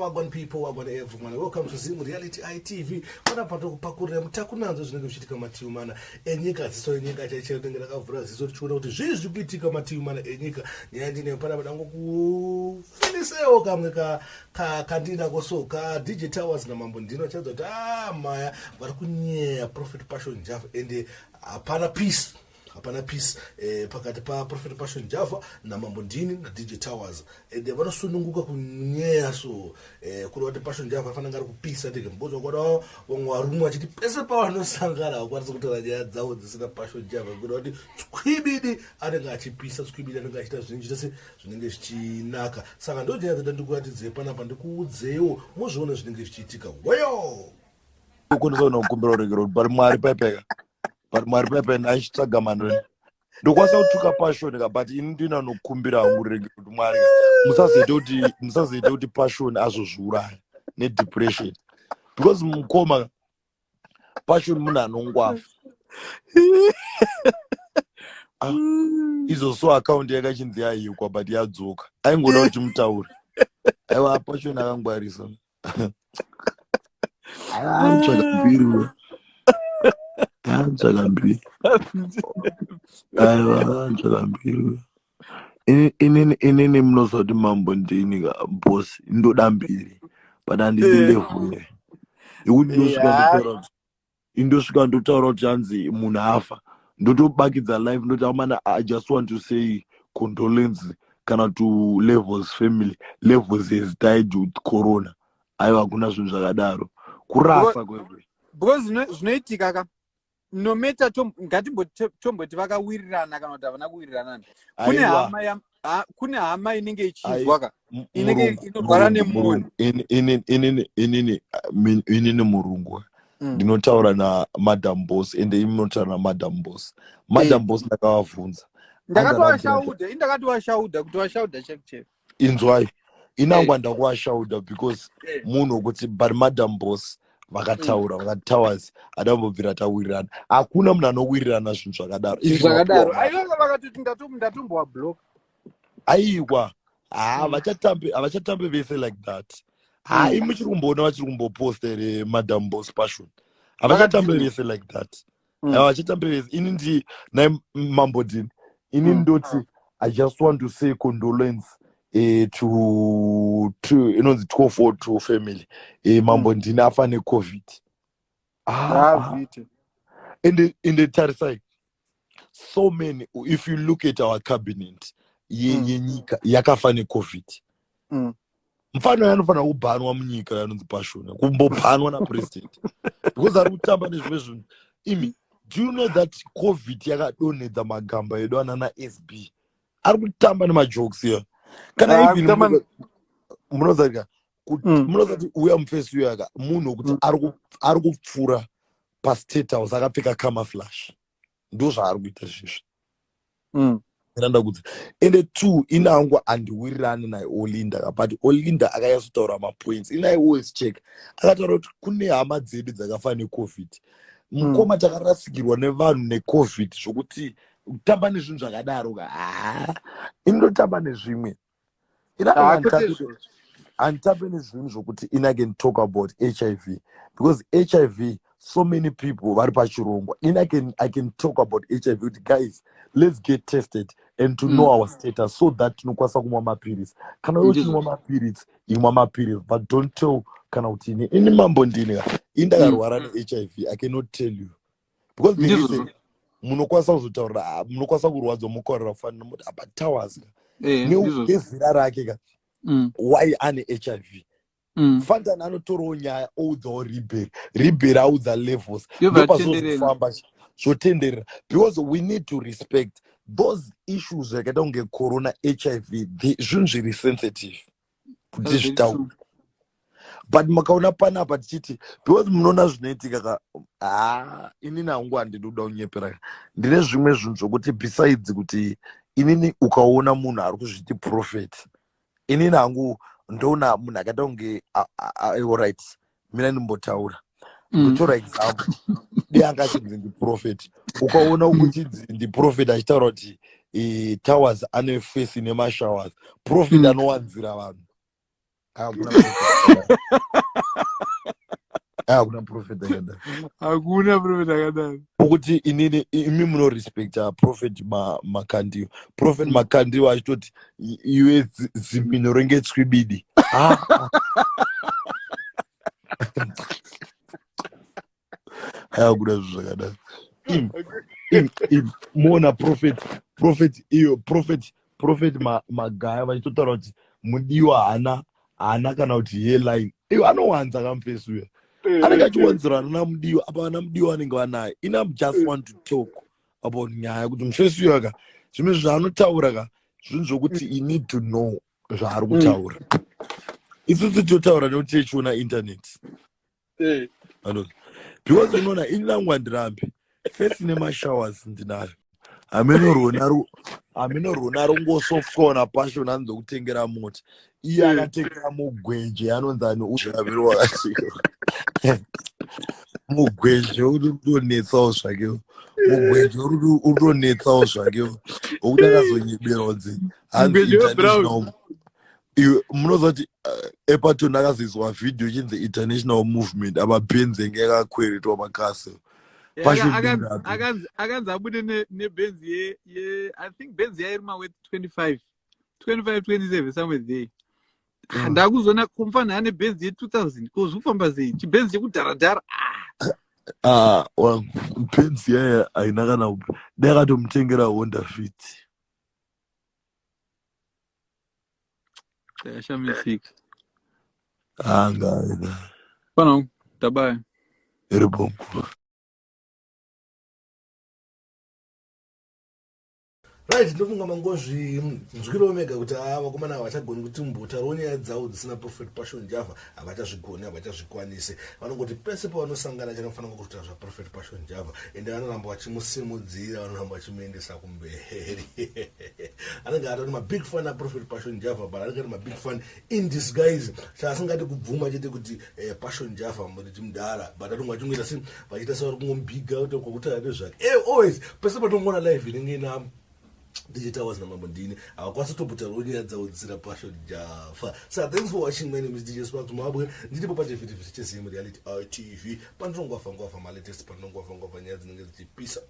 Wagwan people, wagwan everyone. Welcome to Zim Reality ITV. Wana pato kupakurira mutakunanzo zvinenge zvichiitika matiumana enyika ziso enyika chaichaidenga rakavhura ziso tichiona kuti zvii zviri kuitika matiumana enyika. Nyaya ndine panapa dango kufinisewo kamwe kandina kosoka DJ Towers Mambo ndino chadzo kuti maya vari kunyeya Prophet Passion Java ende hapana peace pakati pa Prophet Passion Java na Mambo ndini na DJ Towers ende vanosununguka kunyeya so kuri kuti Passion Java fananga ari kupisa ndike mbozo kwada vamwe varumwe vachiti pese pavanosangana vakwanisa kutaura nyaya dzavo dzisina Passion Java kuda kuti tskwibidi anenge achipisa tskwibidi anenge achita zvinhu zvese zvinenge zvichinaka saka ndo nyaya dzada ndikuratidze panapa ndikuudzewo muzvione zvinenge zvichiitika weyo kunzona ukumbira regero bari mwari pepeka Mwari pepe ndaichitsvaga mandoni ndokwanisa kutuka Passion but ini ndina nokumbira urege kuti Mwari musazoita kuti Passion azozviuraya nedepression because mukoma Passion munhu anongwafa izoso account yakachinzi yayikwa but yadzoka aingoda kuti mutaure aiwa Passion akangwarisa Anjalambiri. Inini mnozoti Mambo ndini ka boss ndodambiri but andilevule. Indosvika ndotaura kuti hanzi munhu afa ndotobakidza life ndoti mana I just want to say condolences kana to Levels family. Levels has died with corona. Aiwa kuna zvinhu zvakadaro kurafa kwekwe because zvinoitika ka no matter tomboti vakawirirana kana kuti havana kuwirirana kune hama inenge ichizwa ka inenge inorwara nemwoyo inini murungu ndinotaura na Madam Boss ende imi munotaura na Madam Boss. Madam Boss ndakavabvunza ndakatowashauda kuti washauda chef inzwai inangwa ndakuwashauda because munhu wekuti but Madam Boss vakataura vakati Towers adambobvira tawirirana hakuna munhu anowirirana zvinhu zvakadaro aiva vakatoti ndatombowa block aiwa havachatambe vese like that imi muchiri kumboona vachiri kumboposta here Madam Boss Passion havachatambe vese like that havachatambe vese ini ndi Mambo ndini ini ndoti I just want to say condolence to inonzi 1242 family Mambo ndini afa neCovid ende tarisai so many if you look at our cabinet yenyika yakafa neCovid mfano yanofana kubanwa munyika yanonzi Passion kumbobanwa napresident because ari kutamba nezvimwe zvinhu imi do you know that Covid yakadonedza magamba edu anana SB ari kutamba nemajokes here kana even munozarika kuti munozati uya mufesi uyaka munhu kuti ari kupfura pastate house akapfeka camouflage ndo zvaari kuita zvizvi ndanda kuti ende 2 inangwa andiwirirani naye Olinda but Olinda akayasotaura mapoints ina always check akataura kuti kune hama dzedu dzakafa neCovid mukoma takarasikirwa nevanhu neCovid zvokuti kutamba nezvinhu zvakadaro inotamba nezvimwe anditambe nezvinhu zvokuti I can talk about HIV because HIV so many people vari pachirongwa I can talk about HIV kuti guys let's get tested and to know our status so that tinokwanisa kumwa mapirisi kana utinwa mapirisi imwa mapirisi but don't tell kana kuti ini Mambo ndini indakarwara neHIV I cannot tell you because munokwanisa kuzotaura munokwanisa kurwadzwa mukorera kufanira muti apa Towers nezira rake ka why ane HIV Fantana anotorawo nyaya oudzawo Riberi audza Levels ndopazozofamba zvotenderera because we need to respect those issues zvakaita kunge corona HIV zvinhu zviri sensitive kuti zvitaura but makaona panapa tichiti because munoona zvinoitika inini hangu handinoda kunyepera ndine zvimwe zvinhu zvokuti besides kuti inini ukaona munhu ari kuzviti prophet inini hangu ndoona munhu akaita kunge alright mina ndimbotaura ndotora example dei anga achinzi ndiprofeti ukaona uchinzi ndiprofeti achitaura kuti Towers ane face ine mashowers profit anowanzira vanhu hakuna profit akadaro ukuthi imi munorespecta prophet makandiwo prophet makandiwo achitoti iwe zimino renge tsvibidi hayakuda zvinhu zvakadaro muona prophet iyo prophet magaya vachitotaura kuti mudiwa haana kana kuti hairline iwo anowanza kamufesi uya anenge achiwanzirana namudiwa apa vana mudiwa vanenge vanaye inam just want to talk about nyaya kuti mufesi uyo aka zvimwe zvaanotaura ka zvinhu zvokuti you need to know zvaari kutaura isusu totaura nekuti tichiona internet because unoona ini langu handirambe fesi nemashowers ndinayo hameno rona rungosoftwa passion anzokutengera mota iye akatengera mugwenje anonzani uzvaviro wakasvika mugwenje urutonetsawo zvakewo mugwenje urutonetsawo zvakewo okuti akazonyeberwa nzi hanzi international munoziva kuti epaton akazoiswa vhidhiyo ichinzi international movement amabenzi enge akakweretwa makastle akanzi abude nebenzi I think benzi yairi maweth 25 27 somewhere there ndakuzona kumfana ane benzi ye2000 kozvifamba sei chibenzi chekudharadhara benzi yaya haina kana ndakatomutengera Honda Fit yashamisika anga pana tabaya iribongo right ndofunga mangozvi nzwira omega kuti vakomana havachagoni kuti mbotaurawo nyaya dzavo dzisina prophet passion java havachazvigoni havachazvikwanisi vanongoti pese pavanosangana chanofanira kuita zvaprofet passion java ende vanoramba vachimusimudzira vanoramba vachimuendesa kumberi anenge atoti mabig fan aprofet passion java but anenge ati mabig fan in disguise chaasingati kubvuma chete kuti passion java muriti mudhara but atonga vachimgoita sei vachiita sevari kungombiga kuti kwakutaura nezvake always pese patongoona live inenge ina Towers Mambo ndini awakwanisa kutobhutaura nyaya dzavo dzisina passion java. So thanks for watching. My name is DJ Spark Mabwe ndiripo pachivhitivhiti chezimu reality TV pandinongwafa ma latest pandinongwafa nyaya dzinenge dzichipisa.